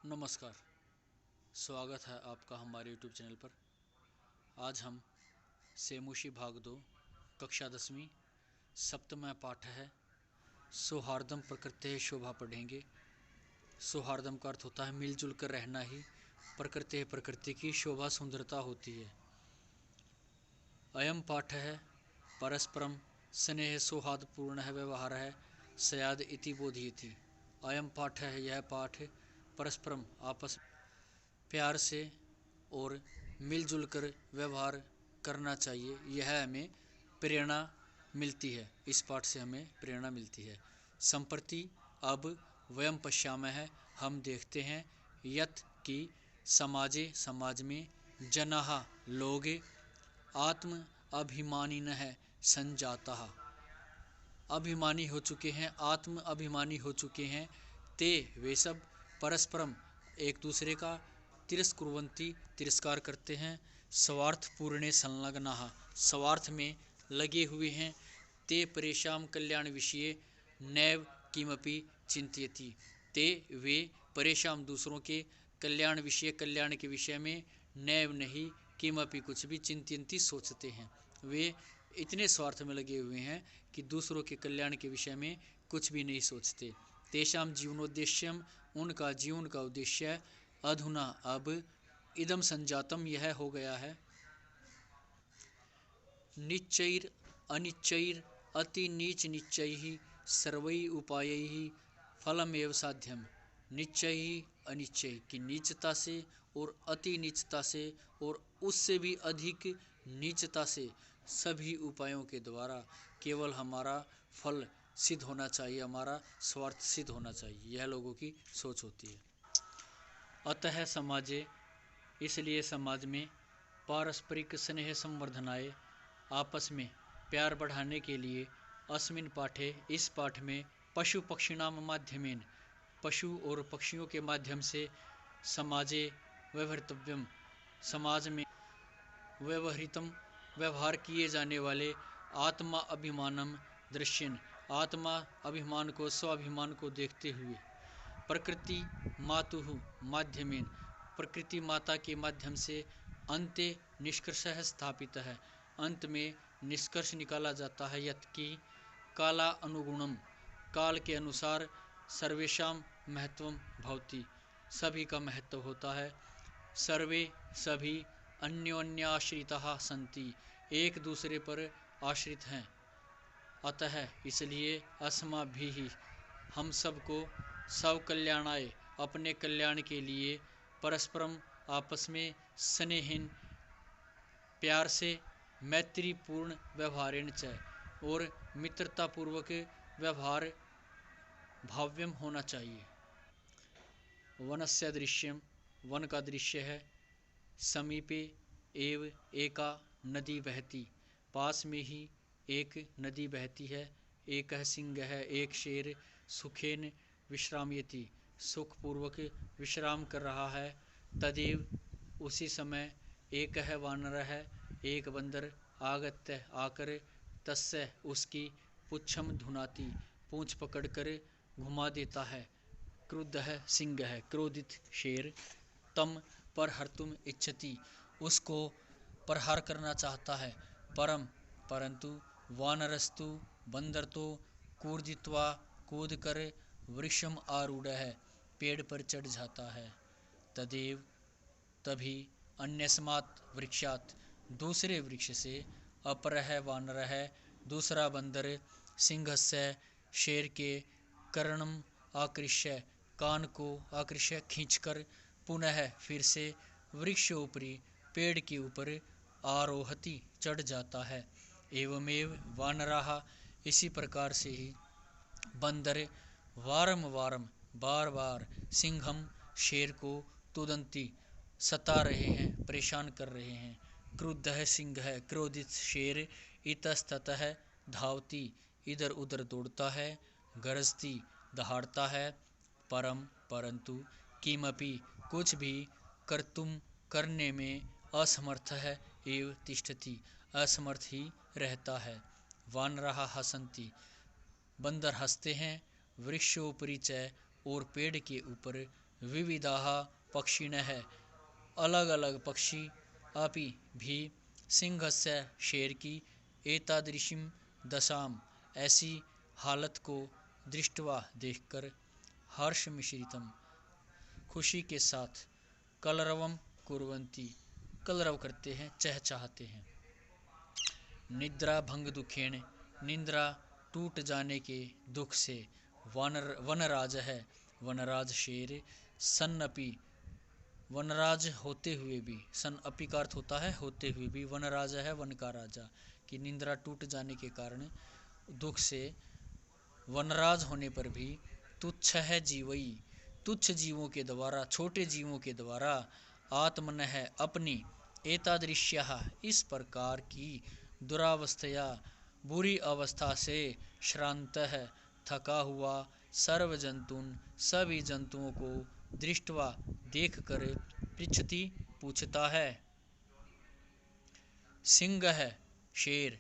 नमस्कार। स्वागत है आपका हमारे यूट्यूब चैनल पर। आज हम सेमुशी भाग 2 कक्षा 10वीं सप्तम पाठ है सौहार्दम प्रकृति शोभा पढ़ेंगे। सौहार्दम का अर्थ होता है मिलजुल कर रहना ही प्रकृति की शोभा सुंदरता होती है। अयम पाठ है परस्परम स्नेह सौहार्दपूर्ण है व्यवहार है सयाद इति बोधयति। अयम पाठ है, यह पाठ परस्परम आपस प्यार से और मिलजुल कर व्यवहार करना चाहिए, यह हमें प्रेरणा मिलती है। इस पाठ से हमें प्रेरणा मिलती है। संप्रति अब वयम पश्यामः है, हम देखते हैं यत् कि समाज में जनाः लोग आत्म अभिमानिनः संजाताः अभिमानी हो चुके हैं, आत्म अभिमानी हो चुके हैं। ते वे सब परस्परम एक दूसरे का तिरस्कुर्वन्ति तिरस्कार करते हैं। स्वार्थपूर्णे संलग्नाः स्वार्थ में लगे हुए हैं। ते परेशान कल्याण विषये नैव किमपि चिंतयति ते वे परेशान दूसरों के कल्याण के विषय में नैव नहीं किमपि कुछ भी चिंतयन्ति सोचते हैं। वे इतने स्वार्थ में लगे हुए हैं कि दूसरों के कल्याण के विषय में कुछ भी नहीं सोचते। तेषाम जीवनोद्देश्यम उनका जीवन का उद्देश्य अधुना अब इदम संजातम यह हो गया है निश्चैर अनिश्चैर अति नीच निश्चैः सर्वैः उपायैः फलमेव साध्यम। निश्चय अनिश्चय की नीचता से और अति नीचता से और उससे भी अधिक नीचता से सभी उपायों के द्वारा केवल हमारा फल सिद्ध होना चाहिए, हमारा स्वार्थ सिद्ध होना चाहिए, यह लोगों की सोच होती है। अतः समाजे इसलिए समाज में पारस्परिक स्नेह संवर्धनाय आपस में प्यार बढ़ाने के लिए अस्मिन पाठे इस पाठ में पशु पक्षिणाम माध्यमेन पशु और पक्षियों के माध्यम से समाजे व्यवहर्तव्यम समाज में व्यवहृतम व्यवहार किए जाने वाले आत्मा अभिमानम दृश्यन आत्मा अभिमान को स्वाभिमान को देखते हुए प्रकृति मातुः माध्यमेन प्रकृति माता के माध्यम से अंते निष्कर्ष स्थापित है अंत में निष्कर्ष निकाला जाता है यत् कि काला अनुगुणम काल के अनुसार सर्वेषां महत्वम भवति सभी का महत्व होता है। सर्वे सभी अन्योन्याश्रिताः सन्ति एक दूसरे पर आश्रित हैं। अतः इसलिए अस्माभिः हम सबको सब कल्याणाय अपने कल्याण के लिए परस्परम आपस में स्नेहिन प्यार से मैत्रीपूर्ण व्यवहारेण च और मित्रतापूर्वक व्यवहार भाव्यम होना चाहिए। वनस्य दृश्यम वन का दृश्य है। समीपे एव एका नदी बहती पास में ही एक नदी बहती है। एक सिंह है एक शेर सुखेन विश्रामयति सुखपूर्वक विश्राम कर रहा है। तदेव उसी समय एक है वानर है एक बंदर आगत्य आकर तस्य उसकी पुच्छम धुनाती पूंछ पकड़कर घुमा देता है। क्रुद्ध है सिंह है क्रोधित शेर तम पर हर्तुम इच्छति उसको प्रहार करना चाहता है। परंतु वानरस्तु बंदर तो कूर्दित्वा कूद कर वृक्षम आरूढ़ है पेड़ पर चढ़ जाता है। तदेव तभी अन्यस्मात् वृक्षात् दूसरे वृक्ष से अपरः वानर है दूसरा बंदर सिंहस्य शेर के कर्णम आकृष्य कान को आकृष्य खींचकर पुनः फिर से वृक्ष ऊपरी पेड़ के ऊपर आरोहति चढ़ जाता है। एवमेव वानराः इसी प्रकार से ही बंदर वारम बार सिंहम शेर को तुदंती सता रहे हैं परेशान कर रहे हैं। क्रुद्ध है सिंह है क्रोधित शेर इतस्ततः धावती इधर उधर दौड़ता है गरजती दहाड़ता है। परंतु किमपि कुछ भी कर्तुम करने में असमर्थ है एव तिष्ठति असमर्थ ही रहता है। वानराः हसन्ति बंदर हंसते हैं वृक्षोपरि च और पेड़ के ऊपर विविधाः पक्षिणः, अलग अलग पक्षी, अपि भी, सिंहस्य, शेर की, एतादृशीं दशाम, ऐसी हालत को, दृष्टवा, देखकर, हर्ष मिश्रितम, खुशी के साथ, कलरवम कुर्वन्ति, कलरव करते हैं, चहचहाते हैं। निद्रा भंग दुखेण, निद्रा टूट जाने के दुख से, वनराज है, वनराज शेर, सन्नपि, वनराज होते हुए भी, सन अपि का अर्थ होता है होते हुए भी, वनराज है वन का राजा, कि निद्रा टूट जाने के कारण, दुख से, वनराज होने पर भी, तुच्छ है जीवई, तुच्छ जीवों के द्वारा, छोटे जीवों के द्वारा, आत्मन है अपनी, एतादृश्यः, इस प्रकार की, दुरावस्थया, बुरी अवस्था से, श्रांत है, थका हुआ, सर्व जंतुन, सभी जंतुओं को, दृष्टवा, देख कर, पृच्छति, पूछता है। सिंह है, शेर,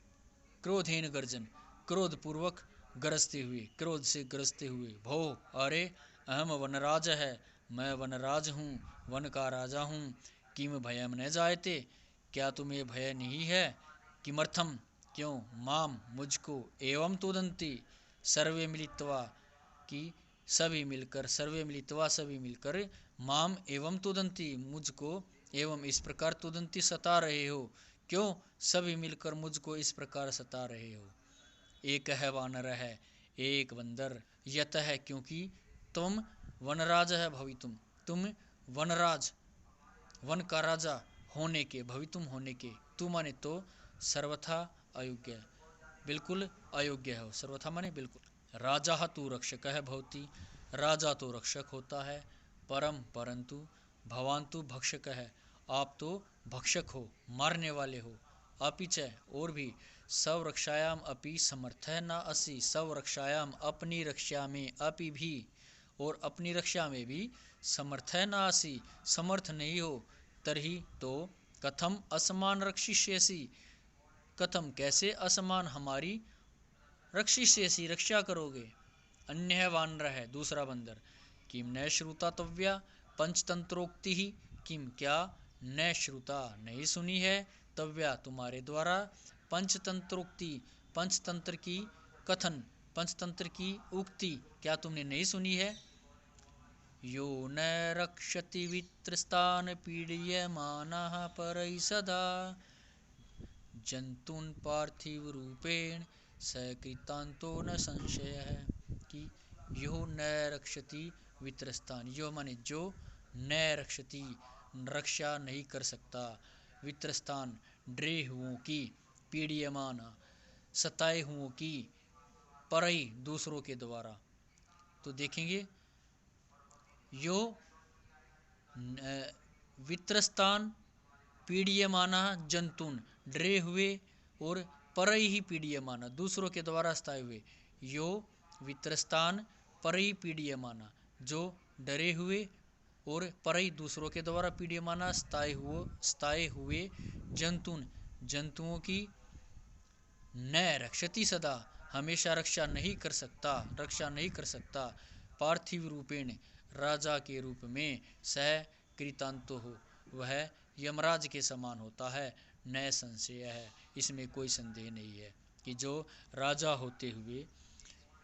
क्रोधेन गर्जन, क्रोध पूर्वक गरजते हुए, क्रोध से गरजते हुए, भो, अरे, अहम वनराज है, मैं वनराज हूँ, वन का राजा हूँ, किम भयम न जायते, क्या तुम्हें भय नहीं है, किमर्थम, क्यों, माम, मुझको, एवं तुदंती, सर्वे मिलित्वा, कि सभी मिलकर, सर्वे मिलित्वा, सभी मिलकर, माम एवं तुदंती, मुझको, एवं इस प्रकार, तुदंती, सता रहे हो, क्यों, सभी मिलकर मुझको इस प्रकार सता रहे हो। एक है वानर है, एक बंदर, यत है, क्योंकि, तुम वनराज है भवितुम, तुम वनराज, वन का राजा होने के, भवितुम होने के, तू माने तो, सर्वथा अयोग्य, बिल्कुल अयोग्य हो, सर्वथा माने बिल्कुल। राजा तू रक्षक है भवती, राजा तो रक्षक होता है, परम, परंतु, भवान तू भक्षक है, आप तो भक्षक हो, मारने वाले हो, अपिच, और भी, सब रक्षायाम अपि समर्थ न असि, सब रक्षायाम, अपनी रक्षा में, अपि भी, और अपनी रक्षा में भी, समर्थ न असि, समर्थ नहीं हो, तरही तो, कथम असमान रक्षिष्यसि, कथम कैसे, असमान हमारी, रक्षिष्यसि रक्षा करोगे। अन्य है वानर है, दूसरा बंदर, किम न श्रुता तव्या, पंचतंत्रोक्ति ही, किम क्या, न श्रुता नहीं सुनी है, तव्या तुम्हारे द्वारा, पंचतंत्रोक्ति, पंचतंत्र की कथन, पंचतंत्र की उक्ति, क्या तुमने नहीं सुनी है। यो न रक्षति वित्रस्तान पीड्यमानः परैः सदा, जंतून पार्थिव रूपेण, सकृतांतो न संशय है, कि यो न रक्षति वित्रस्तान, यो माने जो, न रक्षति, रक्षा नहीं कर सकता, वित्रस्तान, डरे हुओं की, पीड्यमान, सताए हुओं की, परई, दूसरों के द्वारा। तो देखेंगे, यो वित्रस्तान, पीड्यमाना, जंतुन, डरे हुए, और परई ही पीड्यमाना, दूसरों के द्वारा स्थायी हुए, यो वित्रस्तान, परई पीड्यमाना, जो डरे हुए, और परई दूसरों के द्वारा, पीड्यमाना, स्थायी हुए, जंतुन, जंतुओं की, न रक्षति सदा, हमेशा रक्षा नहीं कर सकता, रक्षा नहीं कर सकता, पार्थिव रूपेण, राजा के रूप में, सह कृतांतो हो, वह यमराज के समान होता है, न संशय है, इसमें कोई संदेह नहीं है, कि जो राजा होते हुए,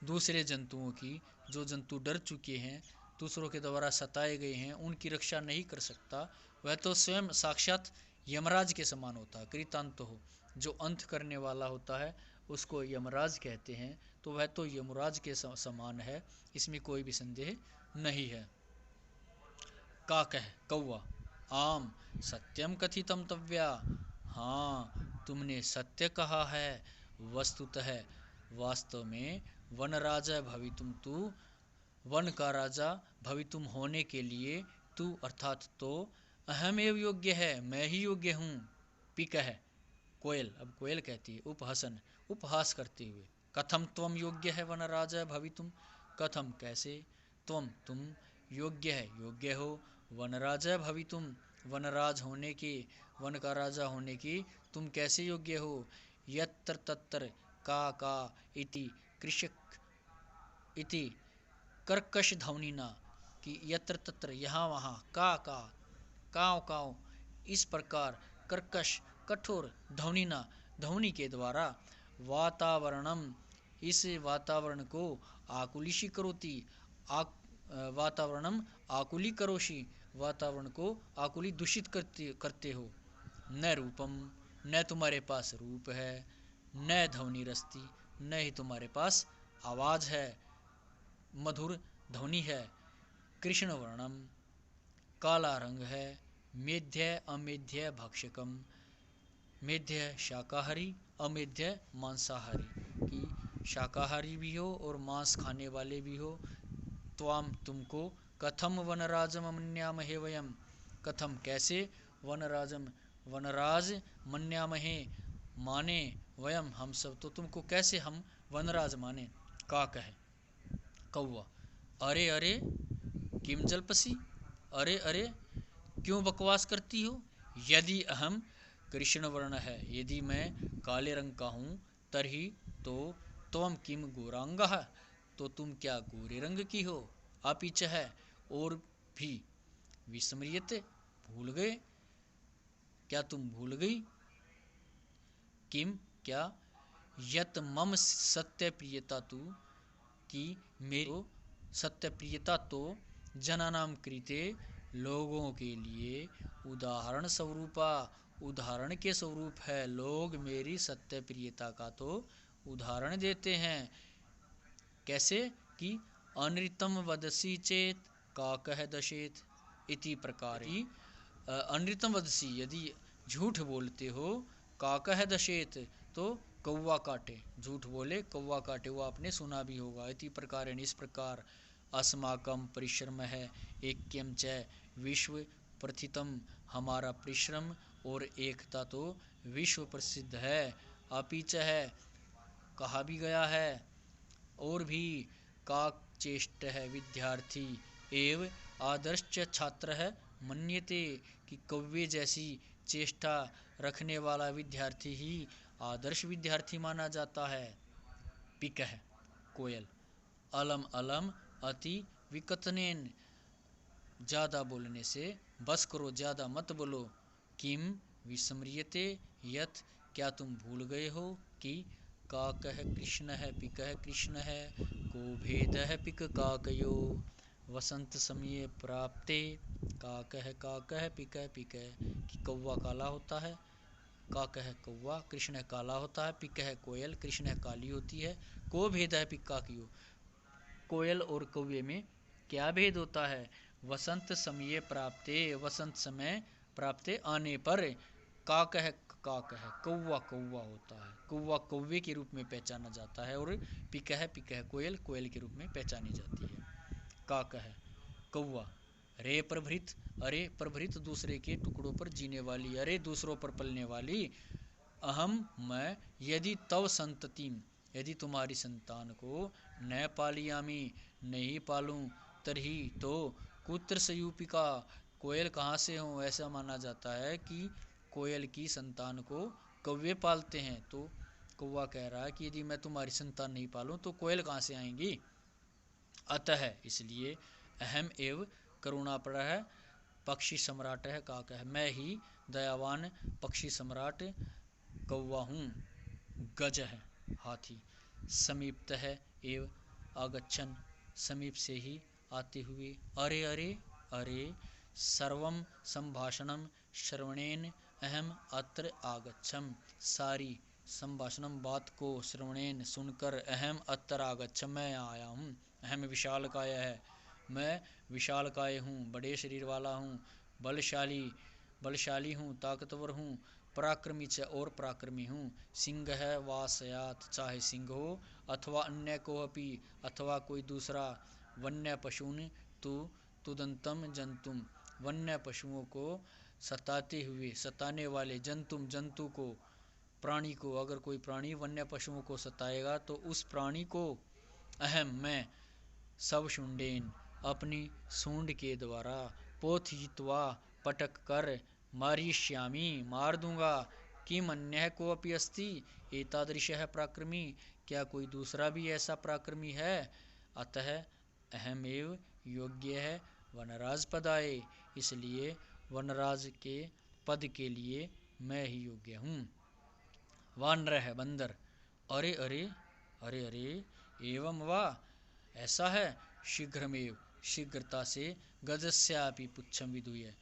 दूसरे जंतुओं की, जो जंतु डर चुके हैं, दूसरों के द्वारा सताए गए हैं, उनकी रक्षा नहीं कर सकता, वह तो स्वयं साक्षात यमराज के समान होता है। कृतांत हो, जो अंत करने वाला होता है, उसको यमराज कहते हैं, तो वह तो यमराज के समान है, इसमें कोई भी संदेह नहीं है। काकः, कौवा, आम, सत्यम कथितम तव्या, हाँ, तुमने सत्य कहा है, वस्तुतः, वास्तव में, वन राजा भवितुम तू, वन का राजा भवितुम होने के लिए, तू अर्थात तो, अहमेव योग्य है, मैं ही योग्य हूँ। पिकः, कोयल, अब कोयल कहती है, उपहसन, उपहास करते हुए, कथम त्वम योग्य है वन राजा भवितुम, कथम कैसे, त्वम तुम, योग्य है योग्य हो, वनराजा भवितुम, वनराज होने के, वन का राजा होने की, तुम कैसे योग्य हो। यत्र तत्र, का इति, कृषक इति, कर्कश ध्वनिना, कि यत्र तत्र यहाँ वहाँ, का काँव काँव, इस प्रकार कर्कश कठोर ध्वनिना ध्वनि के द्वारा वातावरणम, इस वातावरण को आकुलिशी करोति, वातावरणम आकुली करोषि, वातावरण को आकुली दूषित करते हो। न रूपम, न तुम्हारे पास रूप है, न ध्वनि रस्ती, न ही तुम्हारे पास आवाज है, मधुर ध्वनि है। कृष्ण वर्णम, काला रंग है। मेध्य अमेध्य भक्षकम, मेध्य शाकाहारी, अमेध्य मांसाहारी, कि शाकाहारी भी हो और मांस खाने वाले भी हो। त्वाम, तुमको, कथम वनराजम मन्यामहे वयम, कथम कैसे, वनराजम वनराज, मन्यामहे माने, वयम हम सब, तो तुमको कैसे हम वनराज माने। का कहे, कौवा, अरे अरे किम जल्पसी, अरे अरे क्यों बकवास करती हो। यदि अहम कृष्ण वर्ण है, यदि मैं काले रंग का हूँ, तरही तो त्वम किम गोरांगः, तो तुम क्या गोरे रंग की हो। अपीच है, और भी, विस्मृयते, भूल गए, क्या तुम भूल गई, किम क्या, यत मम सत्य प्रियता तू, कि मेरी सत्य प्रियता तो जनानाम कृते, लोगों के लिए, उदाहरण स्वरूपा, उदाहरण के स्वरूप है। लोग मेरी सत्य प्रियता का तो उदाहरण देते हैं। कैसे, कि अनृतम वदसी चेत का कह दशेत, इति प्रकार ही अनृतम वदसी, यदि झूठ बोलते हो, का कह दशेत, तो कौवा काटे, झूठ बोले कौवा काटे, वो आपने सुना भी होगा। इति प्रकार, इस प्रकार, अस्माकम परिश्रम है, ऐक्यम च विश्व प्रथितम, हमारा परिश्रम और एकता तो विश्व प्रसिद्ध है। अपीच है, कहा भी गया है, और भी, काक चेष्ट है विद्यार्थी, एवं आदर्श छात्र है, मन्यते, कि कौवे जैसी चेष्टा रखने वाला विद्यार्थी ही आदर्श विद्यार्थी माना जाता है। पिक है, कोयल, अलम अलम अति विकतनेन, ज़्यादा बोलने से बस करो, ज़्यादा मत बोलो। किम विस्मृयते यथ, क्या तुम भूल गए हो, कि का कह कृष्ण है, पिक है कृष्ण है, को भेद है पिक काकयो, वसंत समय प्राप्ते, का कह पिक है, कि कौवा काला होता है, का कह कौवा, कृष्ण है काला होता है, पिक है कोयल, कृष्ण है काली होती है। को भेद है पिक काकयो, कोयल और कौवे में क्या भेद होता है। वसंत समय प्राप्ते, वसंत समय प्राप्ते आने पर, का कह कौवा कौवा होता है, कौवा कौवे के रूप में पहचाना जाता है, और पिक है कोयल कोयल के रूप में पहचानी जाती है। का कह कौवा, रे प्रभृत, अरे प्रभृत दूसरे के टुकड़ों पर जीने वाली, अरे दूसरों पर पलने वाली। अहम मैं, यदि तव संततिम, यदि तुम्हारी संतान को न पालियामी, नहीं पालूं, तरही तो कुत्र सयूपिका, कोयल कहाँ से हो। ऐसा माना जाता है कि कोयल की संतान को कौवे पालते हैं, तो कौवा कह रहा है कि यदि मैं तुम्हारी संतान नहीं पालूं तो कोयल कहाँ से आएंगी। अतः इसलिए अहम एव करुणापरा है, पक्षी सम्राट है, का कह मैं ही दयावान पक्षी सम्राट कौवा हूँ। गज है, हाथी, समीपत है एव आगच्छन, समीप से ही आते हुए। अरे अरे अरे, सर्वम संभाषणम श्रवणेन अहम अत्र आगच्छम, सारी संभाषणम बात को श्रवणेन सुनकर, अहम अत्र आगच्छम मैं आया हूँ। अहम विशालकाय है, मैं विशालकाय हूँ, बड़े शरीर वाला हूँ, बलशाली हूँ, ताकतवर हूँ, पराक्रमी च और पराक्रमी हूँ। सिंह है वासयात, चाहे सिंह हो अथवा अन्य को अपि, अथवा कोई दूसरा। वन्य पशुन तु तुदंतम जंतुम, वन्य पशुओं को सताते हुए, सताने वाले, जंतुम जंतु को, प्राणी को, अगर कोई प्राणी वन्य पशुओं को सताएगा तो उस प्राणी को, अहम मैं, सब शुंडेन, अपनी सूंड के द्वारा, पोथयित्वा पटक कर, मारिष्यामि मार दूंगा। किम अन्य को अपि अस्ति एतादृश है पराक्रमी, क्या कोई दूसरा भी ऐसा पराक्रमी है। अतः अहमेव योग्य है वनराज पदाए, इसलिए वनराज के पद के लिए मैं ही योग्य हूँ। वानर है बंदर, अरे अरे अरे अरे, एवं वाह, ऐसा है। शीघ्रमेव, शीघ्रता से, गजस्यापि पुच्छम विधूय,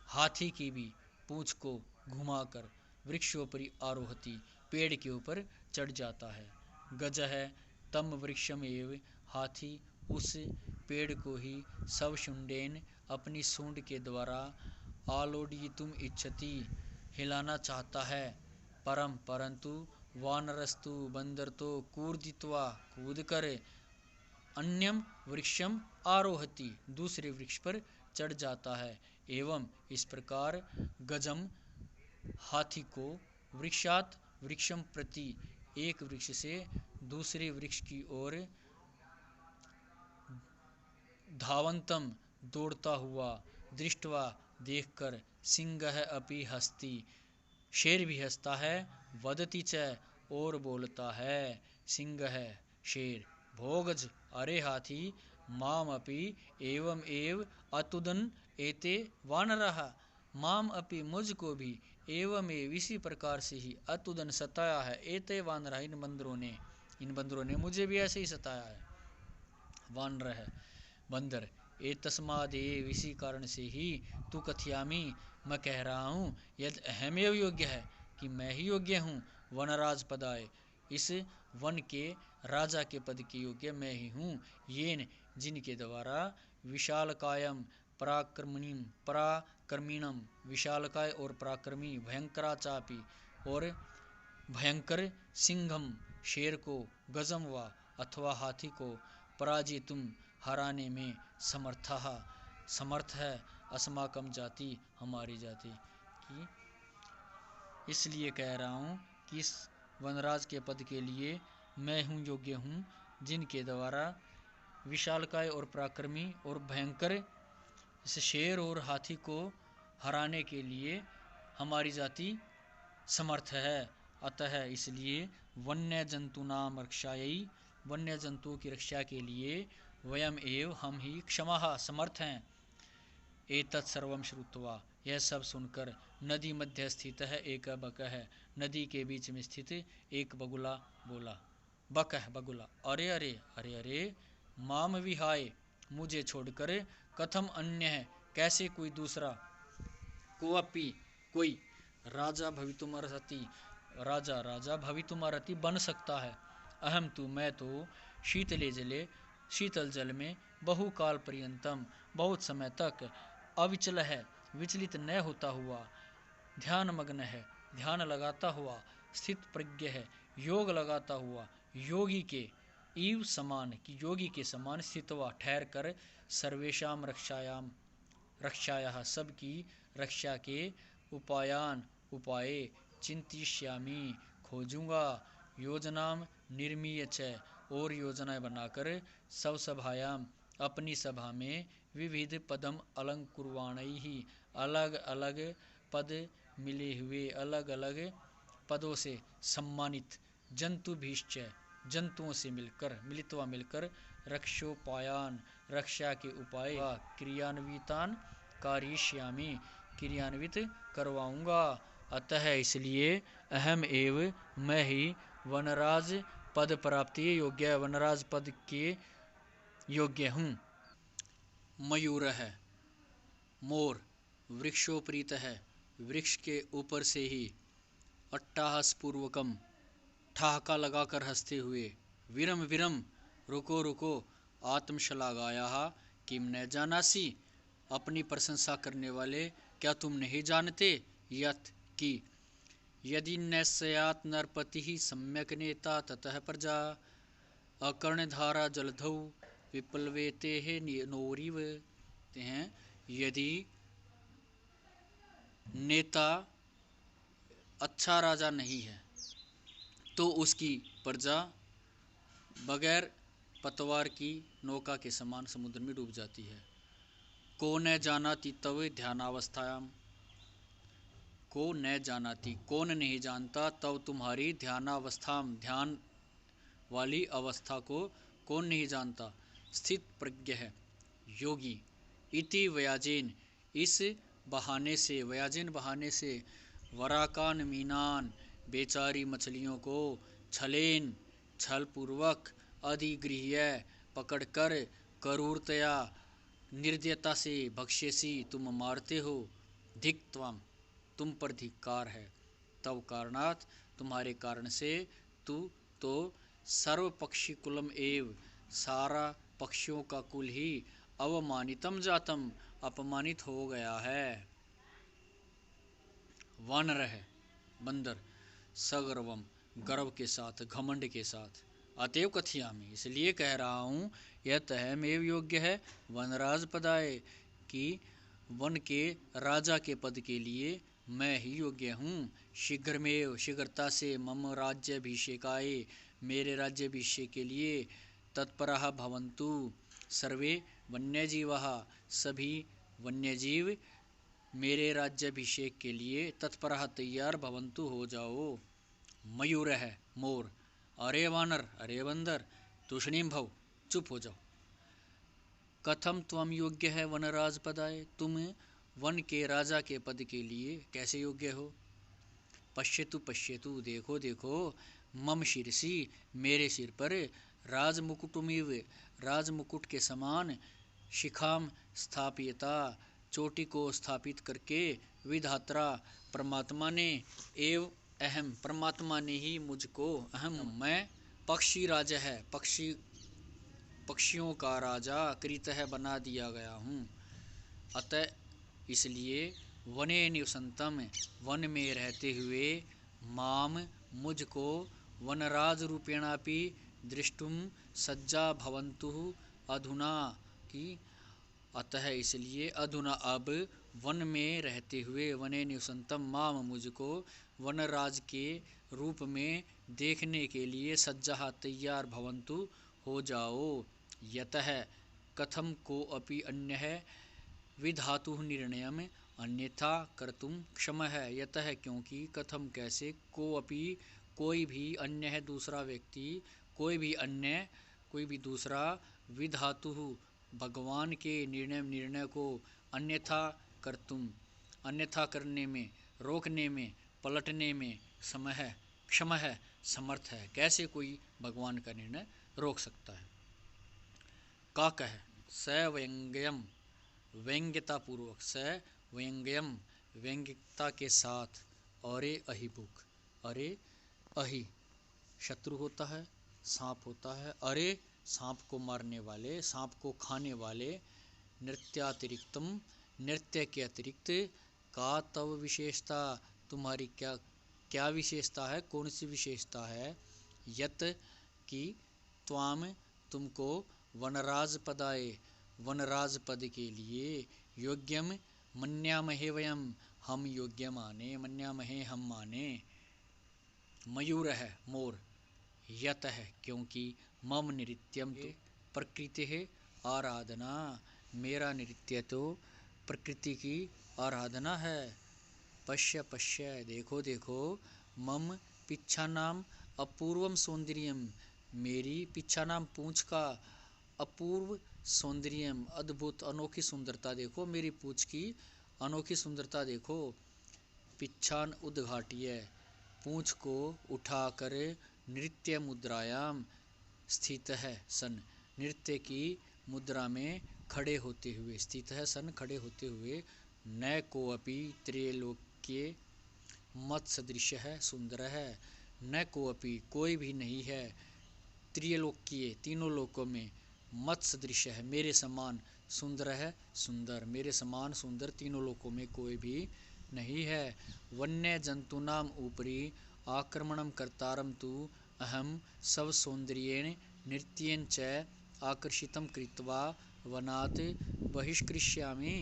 हाथी की भी पूंछ को घुमाकर, वृक्षोपरि आरोहति, पेड़ के ऊपर चढ़ जाता है। गज है तम वृक्षमेव, हाथी उस पेड़ को ही सवशुंडेन, अपनी सूंड के द्वारा, आलोडयितुम इच्छति, हिलाना चाहता है। परंतु वानरस्तु, बंदर तो, कूर्दित्वा, कूद कर, अन्यम वृक्षम आरोहति, दूसरे वृक्ष पर चढ़ जाता है। एवं इस प्रकार गजम, हाथी को, वृक्षात वृक्षम प्रति, एक वृक्ष से दूसरे वृक्ष की ओर, धावंतम, दौड़ता हुआ, दृष्टवा, देखकर, सिंहः अपि हस्ति, शेर भी हंसता है, वदति च, और बोलता है, सिंह है शेर, भोगज, अरे हाथी, माम अपि एवं एव अतुदन एते वानरः, माम अपि, मुझको भी, एवं एव इसी प्रकार से ही, अतुदन सताया है, एते वानरः, इन बंदरों ने मुझे भी ऐसे ही सताया है। वानर है बंदर, ए तस्मादेव, इसी कारण से ही, तू कथयामी, मैं कह रहा हूँ, यद अहमेव योग्य है, कि मैं ही योग्य हूँ, वनराज पदाय, इस वन के राजा के पद के योग्य मैं ही हूँ। येन, जिनके द्वारा, विशालकायम, पराक्रमीणम, विशालकाय और पराक्रमी, भयंकरा चापी, और भयंकर, सिंघम, शेर को, गजम वा, अथवा हाथी को, पराजितुम, हराने में, समर्थ है, अस्माकम जाति, हमारी जाति की। इसलिए कह रहा हूँ कि इस वनराज के पद के लिए मैं हूँ योग्य हूँ, जिनके द्वारा विशालकाय और पराक्रमी और भयंकर, इस शेर और हाथी को हराने के लिए हमारी जाति समर्थ है। अतः इसलिए वन्य जंतु नाम रक्षायै, वन्य जंतुओं की रक्षा के लिए, वयम एव, हम ही, क्षमा, समर्थ हैं। एतत् सर्वं श्रुत्वा, यह सब सुनकर, नदी मध्य स्थित है एक बक है, नदी के बीच में स्थित एक बगुला बोला, बक है बगुला, अरे अरे अरे अरे, माम विहाय, मुझे छोड़कर, कथम अन्य है, कैसे कोई दूसरा, कोअपि, कोई, राजा भवितुमर्हति, राजा भवितुमर्हति, बन सकता है। अहम तु, मैं तो, शीतले जले, शीतल जल में, बहुकाल पर्यंतम, बहुत समय तक, अविचल है, विचलित न होता हुआ, ध्यान मग्न है, ध्यान लगाता हुआ, स्थित प्रज्ञ है, योग लगाता हुआ, योगी के ईव समान, कि योगी के समान, स्थितवा, ठहर कर, सर्वेशाम रक्षायाः, सबकी रक्षा के, उपायान, उपाय, चिंतिष्यामि, खोजूंगा, योजनाम निर्मीय च, और योजनाएं बनाकर, सब सभायाम, अपनी सभा में, विविध पदम अलंकुर्वाणैहि, अलग अलग पद मिले हुए, अलग अलग पदों से सम्मानित, जंतु भीश्च, जंतुओं से मिलित्वा मिलकर, रक्षोपायान, रक्षा के उपाय, क्रियान्वितान कारयिष्यामि, क्रियान्वित करवाऊंगा। अतः इसलिए अहम एव, मैं ही, वनराज पद प्राप्ति योग्य, वनराज पद के योग्य हूँ। मयूर है मोर, वृक्षोपरीत है, वृक्ष के ऊपर से ही, अट्टाहस पूर्वकम, ठहाका लगाकर हंसते हुए, विरम विरम, रुको रुको, आत्मश्लाघायाः, किम न जानासि, अपनी प्रशंसा करने वाले, क्या तुम नहीं जानते, यत्, कि, यदि न स्यात् नरपतिः सम्यक् नेता ततः प्रजा, अकर्णधारा जलधौ विप्लवेतेः नोरिव, हैं, यदि नेता अच्छा राजा नहीं है, तो उसकी प्रजा बगैर पतवार की नौका के समान समुद्र में डूब जाती है। को न जानाति तव ध्यानावस्थायाम, को न जानाति, कौन नहीं जानता, तब तुम्हारी ध्यानावस्था, ध्यान वाली अवस्था को कौन नहीं जानता, स्थित प्रज्ञ है, योगी, इति व्याजेन, इस बहाने से, व्याजेन बहाने से, वराकान मीनान, बेचारी मछलियों को, छलेन, छल पूर्वक, अधिगृह्य, पकड़कर, क्रूरतया, निर्दयता से, भक्ष्यसी, तुम मारते हो, धिक्त्वम, तुम पर धिक्कार है, तव कारणात, तुम्हारे कारण से, तू तो सर्व पक्षी कुलम एव, सारा पक्षियों का कुल ही, अवमानितम जातम, अपमानित हो गया है। वानरः, बंदर, सगर्वम, गर्व के साथ, घमंड के साथ, अतएव कथयामि, इसलिए कह रहा हूँ, यह तहमेव योग्य है, वनराज पदाय, कि वन के राजा के पद के लिए मैं ही योग्य हूँ। शीघ्रमेव, शीघ्रता से, मम राज्याभिषेकाय, मेरे राज्याभिषेक के लिए, तत्परः भवन्तु, सर्वे वन्यजीवः, सभी वन्यजीव मेरे राज्याभिषेक के लिए तत्परः, तैयार, भवन्तु, हो जाओ। मयूर है, मोर, अरे वानर, अरे बंदर, तूष्णीम भव, चुप हो जाओ। कथम त्वम योग्य है वनराज पदाय, तुम वन के राजा के पद के लिए कैसे योग्य हो। पश्यतु पश्यतु, देखो देखो, मम शिरसी, मेरे सिर पर, राजमुकुटमिव, राजमुकुट के समान, शिखाम स्थापियता, चोटी को स्थापित करके, विधात्रा, परमात्मा ने, एव अहम, परमात्मा ने ही मुझको, अहम, मैं, पक्षी राजा है, पक्षियों का राजा, कृतः, बना दिया गया हूँ। अतः इसलिए, वने निवसंतम, वन में रहते हुए, माम, मुझको, वनराज रूपेणापि दृष्टुम सज्जा भवन्तु, अधुना, की, अतः इसलिए, अधुना, अब, वन में रहते हुए, वने निवसंतम, माम, मुझको, वनराज के रूप में देखने के लिए, सज्जा, तैयार, भवन्तु, हो जाओ। यतः कथम को अपि अन्यः विधातुः निर्णयम् अन्यथा कर्तुम क्षमः, यतः, क्योंकि, कथम, कैसे, को अपि, कोई भी, अन्य है, दूसरा व्यक्ति, कोई भी अन्य, कोई भी दूसरा, विधातुः, भगवान के निर्णय को, अन्यथा कर्तुम, अन्यथा करने में, रोकने में, पलटने में, क्षमः, समर्थ है। कैसे कोई भगवान का निर्णय रोक सकता है। का कह, स व्यंग्यम, व्यंग्यता पूर्वक, स व्यंग्यम, व्यंग्यता के साथ, अरे अहिबुक, अरे अहि, शत्रु होता है, सांप होता है, अरे, सांप को मारने वाले, सांप को खाने वाले, नृत्यातिरिक्तम, नृत्य के अतिरिक्त, का तव विशेषता, तुम्हारी क्या क्या विशेषता है, कौन सी विशेषता है, यत, कि, त्वाम, तुमको, वनराज पदाय, वनराज पद के लिए, योग्यम मन्यामहे वयम, हम योग्य माने, मन्यामहे, हम माने। मयूर है, मोर, यत है, क्योंकि, मम नृत्यम, तो प्रकृति है, आराधना, मेरा नृत्य तो प्रकृति की आराधना है। पश्य पश्य, देखो देखो, मम पिच्छा नाम अपूर्वम सौंदर्यम, मेरी पिच्छा नाम, पूंछ का, अपूर्व सौंदर्यम, अद्भुत, अनोखी सुंदरता देखो, मेरी पूंछ की अनोखी सुंदरता देखो। पिच्छान उद्घाटिय, पूंछ को उठाकर, नृत्य मुद्रायाम स्थित है सन, नृत्य की मुद्रा में खड़े होते हुए, स्थित है सन, खड़े होते हुए, न को अपि त्रैलोक्ये मत सदृश है, सुंदर है, न को अपि, कोई भी नहीं है, त्रिलोकीय, तीनों लोकों में, मत सदृश है, मेरे समान, सुंदर है, सुंदर, मेरे समान सुंदर, तीनों लोकों में कोई भी नहीं है। वन्य जंतूनाम ऊपरी आक्रमणम कर्तारम तु अहम सब सौंदर्येण नृत्येन च आकर्षितम कृत्वा वनात् बहिष्कृष्यामि,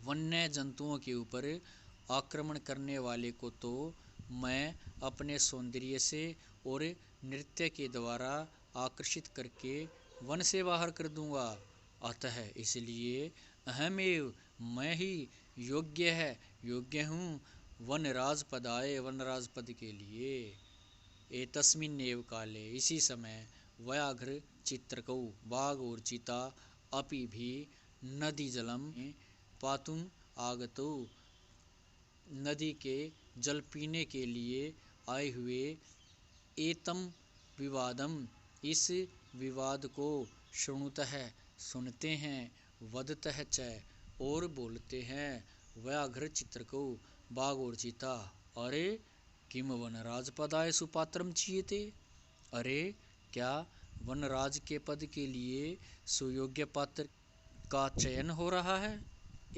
वन्य जंतुओं के ऊपर आक्रमण करने वाले को तो मैं अपने सौंदर्य से और नृत्य के द्वारा आकर्षित करके वन से बाहर कर दूंगा। अतः इसलिए अहमेव, मैं ही योग्य हूँ, वनराज पदाय, वनराज पद के लिए। एतस्मिन्नेव काले, इसी समय, व्याघ्र चित्रकौ, बाघ और चीता, अपि भी, नदी जलम पातुम आगतो, नदी के जल पीने के लिए आए हुए। एतम विवादम, इस विवाद को शृणुतः सुनते हैं, वदतः च और बोलते हैं, व्याघ्र चित्र को बाघ और चीता। अरे किम वनराज पदाय सुपात्रम चीयते, अरे क्या वनराज के पद के लिए सुयोग्य पात्र का चयन हो रहा है।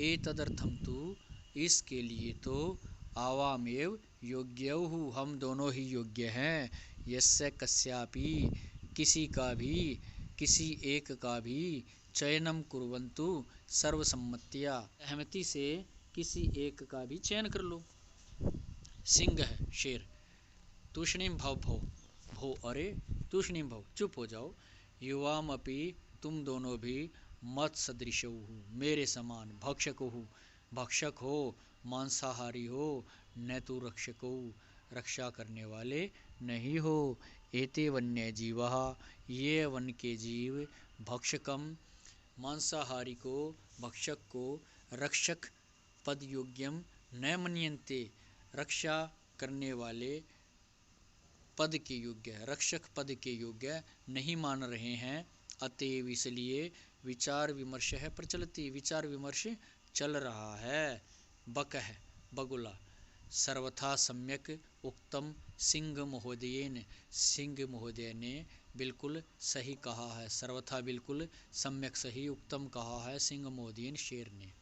एतदर्थम तु, इसके लिए तो आवामेव योग्यौ, हम दोनों ही योग्य हैं। यस्य कस्यापि, किसी का भी, किसी एक का भी, चयनम कुर्वन्तु सर्वसम्मत्या, सहमति से किसी एक का भी चयन कर लो। सिंह है शेर, तूष्णीम भव भव भो, अरे तूष्णीम भव, चुप हो जाओ। युवाम अपि, तुम दोनों भी, मत सदृशौ, मेरे समान, भक्षक हो, भक्षक हो, मांसाहारी हो, न तो रक्षको, रक्षा करने वाले नहीं हो। एते वन्य जीवः, ये वन के जीव, भक्षकम, मांसाहारी को, भक्षक को, रक्षक पद योग्यम न मन्यन्ते, रक्षा करने वाले पद के योग्य, रक्षक पद के योग्य नहीं मान रहे हैं। अतएव इसलिए विचार विमर्श है प्रचलति, विचार विमर्श चल रहा है। बक है बगुला, सर्वथा सम्यक उक्तम सिंह महोदयेन, सिंह महोदय ने बिल्कुल सही कहा है, सर्वथा बिल्कुल, सम्यक सही, उक्तम कहा है सिंह महोदयेन शेर ने।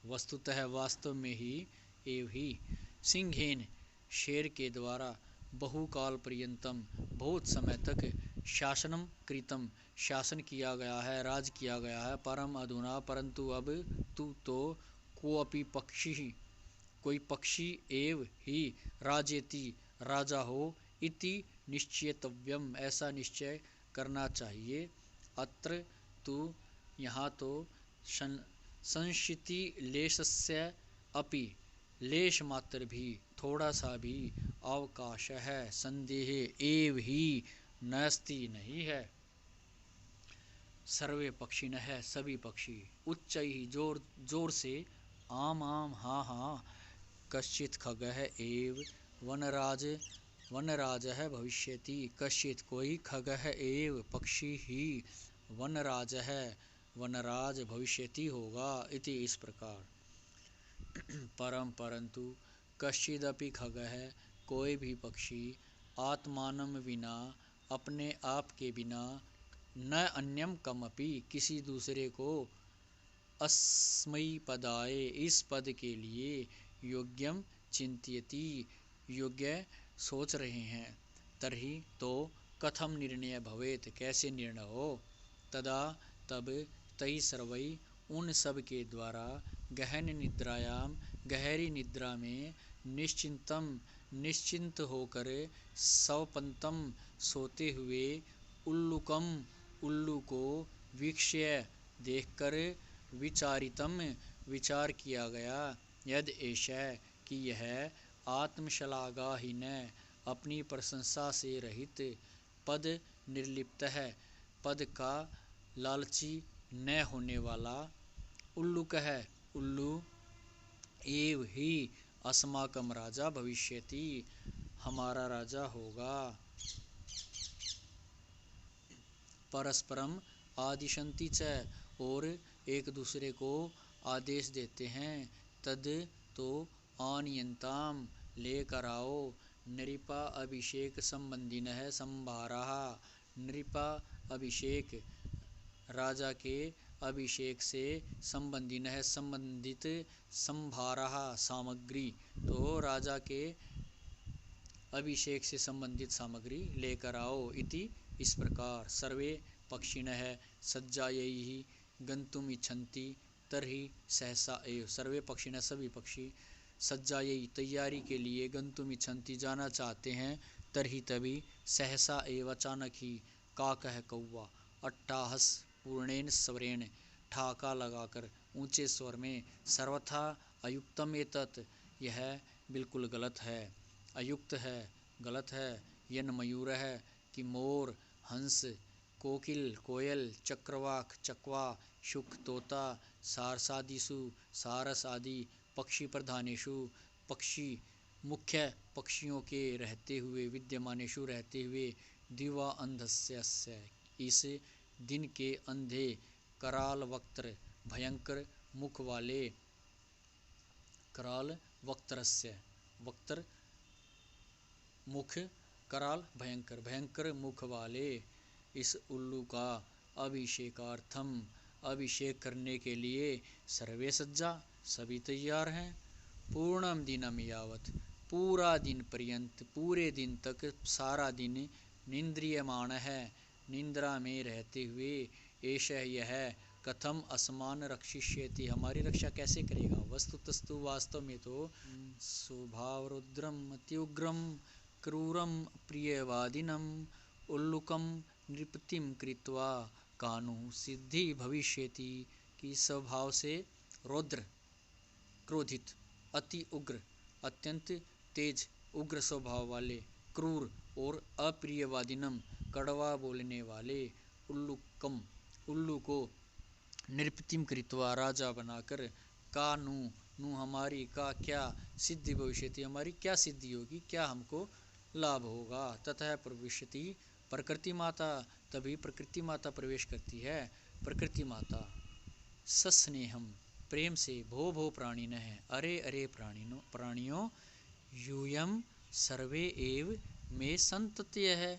वस्तुतः वास्तव में ही, एव ही, सिंहेन शेर के द्वारा, बहुकाल पर्यंतम, बहुत समय तक, शासनम कृतम, शासन किया गया है, राज किया गया है। परम अधुना, परंतु अब, तू तो, कोअपि पक्षी, कोई पक्षी, एव ही, राजेति, राजा हो, इति निश्चेतव्यम, ऐसा निश्चय करना चाहिए। अत्र तु, यहाँ तो, संशिति लेशस्य अपि, लेश मात्र भी, थोड़ा सा भी, अवकाश है, संदेह, एव ही, नास्ति नहीं है। सर्वे पक्षी न है, सभी पक्षी, उच्च ही, जोर जोर से, आम आम, हाँ हाँ, कश्चित खगः एव वनराज, वनराज है भविष्यति, कश्चित कोई, खगः एव पक्षी ही, वनराज है, वनराज भविष्यति होगा, इति इस प्रकार। परम परंतु, कश्चिदपि खगः, कोई भी पक्षी, आत्मानं विना, अपने आप के बिना, न अन्यम कमपि, किसी दूसरे को, अस्मै पदाय, इस पद के लिए, योग्यम चिंत्यति, योग्य सोच रहे हैं। तर्हि तो, कथम निर्णय भवेत, कैसे निर्णय हो। तदा तब, तई सर्वै, उन सब के द्वारा, गहन निद्रायाम, गहरी निद्रा में, निश्चिंतम, निश्चिंत होकर, स्वपंतम, सोते हुए, उल्लुकम, उल्लू को, वीक्ष्य, देखकर, विचारितम, विचार किया गया, यद एषः, कि यह, आत्मश्लाघाहीन, अपनी प्रशंसा से रहित, पद निर्लिप्त है, पद का लालची न होने वाला, उल्लुक है, उल्लू, एव ही, अस्माकं राजा भविष्यति, हमारा राजा होगा। परस्परम आदिशन्ति च, और एक दूसरे को आदेश देते हैं। तद तो, आनीयन्ताम, लेकर आओ, नृपा अभिषेक संबंधिनः संभारः, नृपा अभिषेक, राजा के अभिषेक से संबंधिनः, संबंधित, संभारः, सामग्री, तो राजा के अभिषेक से संबंधित सामग्री लेकर आओ, इति इस प्रकार। सर्वे पक्षिणः सज्जायै गन्तुम इच्छन्ति, तर्हि सहसा एव, सर्वे पक्षिणः, सभी पक्षी, सज्जायै, तैयारी के लिए, गन्तुम इच्छन्ति, जाना चाहते हैं, तर्हि तभी, सहसा एव, अचानक ही, काकः कौवा, अट्टाहस पूर्णेन स्वरेण, ठाका लगाकर, ऊंचे स्वर में, सर्वथा अयुक्तम एतत्, यह बिल्कुल गलत है, अयुक्त है, गलत है। यन मयूर है, कि मोर, हंस, कोकिल, कोयल, चक्रवाक, चकवा, शुक, तोता, सारसादिषु सारस आदि पक्षी प्रधानेषु पक्षी मुख्य पक्षियों के रहते हुए विद्यमानेषु रहते हुए दिवा अंधस्य इस दिन के अंधे कराल वक्त्र भयंकर मुख वाले कराल वक्त्रस्य वक्त्र मुख कराल भयंकर भयंकर मुख वाले इस उल्लू का अभिषेकार्थम अभिषेक करने के लिए सर्वे सज्जा सभी तैयार हैं। पूर्णम दिनम यावत पूरा दिन पर्यंत पूरे दिन तक सारा दिन निंद्रियमाण है निंद्रा में रहते हुए ऐसा यह कथम असमान रक्षिष्यति हमारी रक्षा कैसे करेगा। वस्तुतस्तु वास्तव में तो स्वभाव रुद्रम अत्युग्रम क्रूरम प्रियवादिनम उल्लुकम नृपतिम कृत्वा कानु सिद्धि भविष्यति की स्वभाव से रौद्र क्रोधित अति उग्र अत्यंत तेज उग्र स्वभाव वाले क्रूर और अप्रियवादिनम कड़वा बोलने वाले उल्लुकम उल्लू को नृपतिम कृत्वा राजा बनाकर कानु नु हमारी का क्या सिद्धि भविष्यति हमारी क्या सिद्धि होगी क्या हमको लाभ होगा। तथा प्रविशति प्रकृति माता तभी प्रकृति माता प्रवेश करती है। प्रकृति माता सस्नेहम प्रेम से भो भो प्राणिन है अरे अरे प्राणियों यूयम सर्वे एव में संतत्य है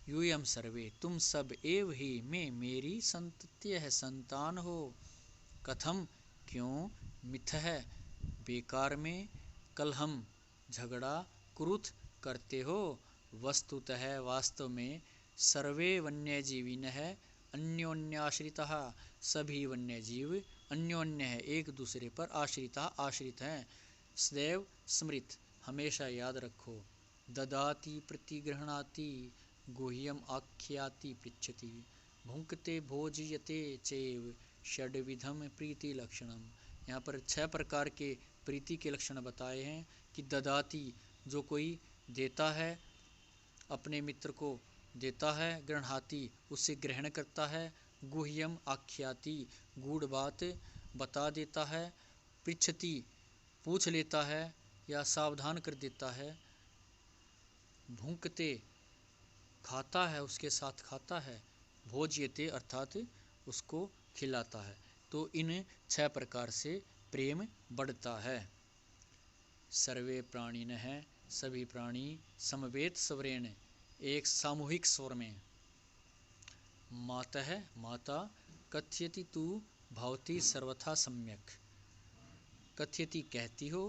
यूयम सर्वे तुम सब एव ही में मेरी संतत्य है संतान हो। कथम क्यों मिथ है बेकार में कलहम झगड़ा कुरुथ करते हो। वस्तुतः वास्तव में सर्वे वन्यजीविन है अन्योन्याश्रितः सभी वन्यजीव अन्योन्य है एक दूसरे पर आश्रित हैं। सदैव स्मृत हमेशा याद रखो ददाति प्रतिगृह्णाति गुह्यम आख्याति पृच्छति भुंक्ते भोजयते चैव षड्विधम प्रीति लक्षणम। यहाँ पर 6 प्रकार के प्रीति के लक्षण बताए हैं कि ददाति जो कोई देता है अपने मित्र को देता है गृह्णाति उससे ग्रहण करता है गुह्यम आख्याति गूढ़ बात बता देता है पृच्छति पूछ लेता है या सावधान कर देता है भुंक्ते खाता है उसके साथ खाता है भोज्यते अर्थात उसको खिलाता है। तो इन 6 प्रकार से प्रेम बढ़ता है। सर्वे प्राणिन है सभी प्राणी समवेत स्वरेण एक सामूहिक स्वर में मातः माता कथयति तू भवती सर्वथा सम्यक कथयति कहती हो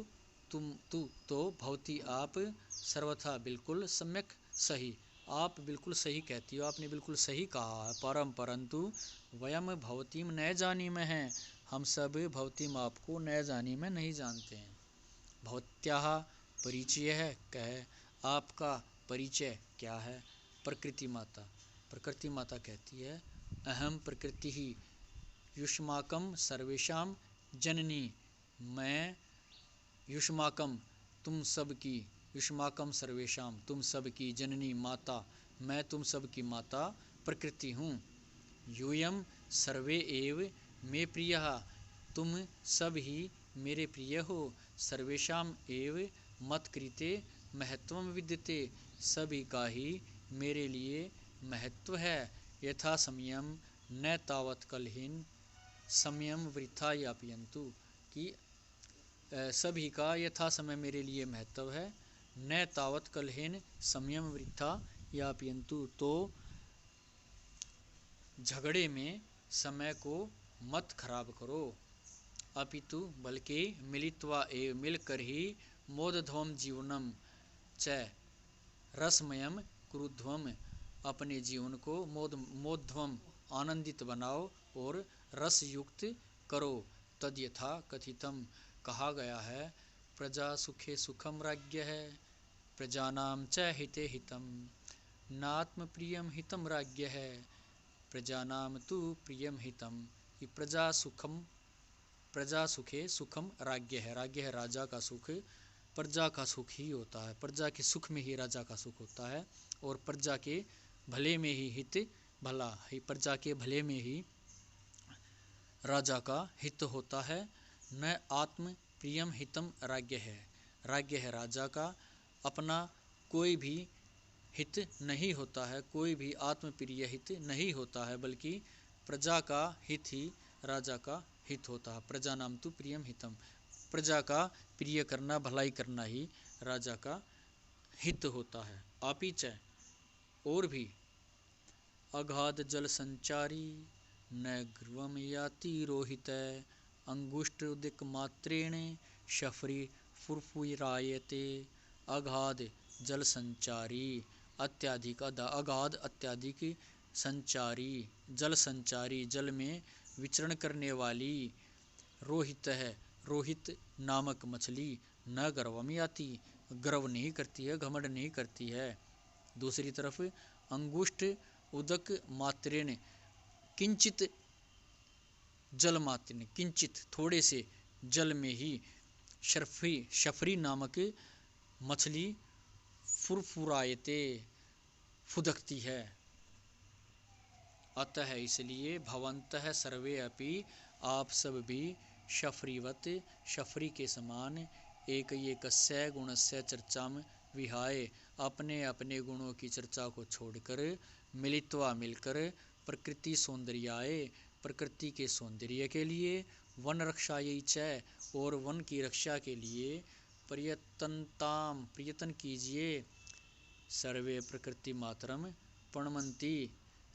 तुम तू तो भवती आप सर्वथा बिल्कुल सम्यक सही आप बिल्कुल सही कहती हो आपने बिल्कुल सही कहा है। परंतु वयम भवतीम न जानीमः हैं हम सब भवतीम आपको न जानी में नहीं जानते हैं। भवत्याः परिचय है कह आपका परिचय क्या है। प्रकृति माता कहती है अहम प्रकृति ही युष्माकम सर्वेषां जननी मैं युष्माकम तुम सब की युष्माकम सर्वेषां तुम सब की जननी माता मैं तुम सब की माता प्रकृति हूँ। यूयम सर्वे एव मे प्रियः तुम सब ही मेरे प्रिय हो। सर्वेषां एव मत्कृते महत्वम विद्यते सभी का ही मेरे लिए महत्व है। यथा समयम न तावत कलहीन समयम वृथा यापयन्तु कि सभी का यथा समय मेरे लिए महत्व है न तावत कलहीन समयम वृथा यापयन्तु तो झगड़े में समय को मत खराब करो। अपितु बल्कि मिलित्वा एव मिलकर ही मोदध्वम जीवनम च रसमयम कुरुध्वम अपने जीवन को मोदध्वम आनंदित बनाओ और रस युक्त करो। तद्यथा कथितम कहा गया है प्रजा सुखे सुखम राज्ञ है प्रजानाम च हिते हितम नात्म प्रियम हितम राज्ञ है प्रजानाम तु प्रियम हितम। प्रजा सुखे सुखम राज्ञ है राजा का सुख प्रजा का सुख ही होता है प्रजा के सुख में ही राजा का सुख होता है और प्रजा के भले में ही हित भला ही प्रजा के भले में ही राजा का हित होता है। न आत्म प्रियम हितम राज्य है। राज्य है राजा का, अपना कोई भी हित नहीं होता है, कोई भी आत्मप्रिय हित नहीं होता है, बल्कि प्रजा का हित ही राजा का हित होता है। प्रजा नाम तु प्रियम हितम, प्रजा का प्रिय करना, भलाई करना ही राजा का हित होता है। आपिच और भी अगाध जल संचारी न गर्वम याति रोहित अंगुष्ठ उदिक मात्रेण शफरी फुरफुरायते। अगाध जल संचारी, अत्याधिक, अगाध अत्याधिक, संचारी जल संचारी, जल में विचरण करने वाली, रोहित है रोहित नामक मछली, न गर्वम याति गर्व नहीं करती है, घमंड नहीं करती है। दूसरी तरफ अंगुष्ठ उदक मात्रेण, किंचित जल मात्रेण, किंचित थोड़े से जल में ही शफरी नामक मछली फुरफुरायते फुदकती है। अतः इसलिए भवन्तः सर्वे अपि आप सब भी शफरीवत शफरी के समान एक एकस्य गुणस्य चर्चा में विहाय अपने अपने गुणों की चर्चा को छोड़कर मिलित्वा मिलकर प्रकृति सौंदर्याय प्रकृति के सौंदर्य के लिए वन रक्षायै च और वन की रक्षा के लिए प्रयतन कीजिए। सर्वे प्रकृति मातरम प्रणमन्ति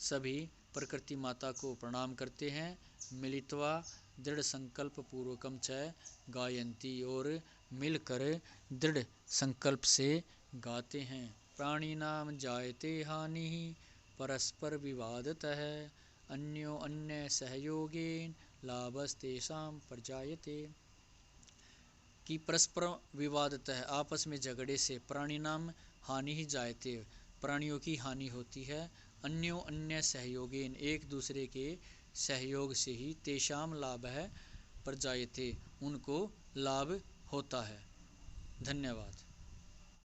सभी प्रकृति माता को प्रणाम करते हैं। मिलित्वा दृढ़ संकल्प पूर्वकम च गायन्ति और मिलकर दृढ़ संकल्प से गाते हैं। प्राणिनाम जायते हानि परस्पर विवादतः अन्यो अन्य सहयोगेन लाभस्तेषां प्रजायते। कि परस्पर विवादतः आपस में झगड़े से प्राणिनाम हानि ही जायते प्राणियों की हानि होती है। अन्यो अन्य सहयोगेन एक दूसरे के सहयोग से ही तेषाम लाभ है प्रजायते उनको लाभ होता है। धन्यवाद।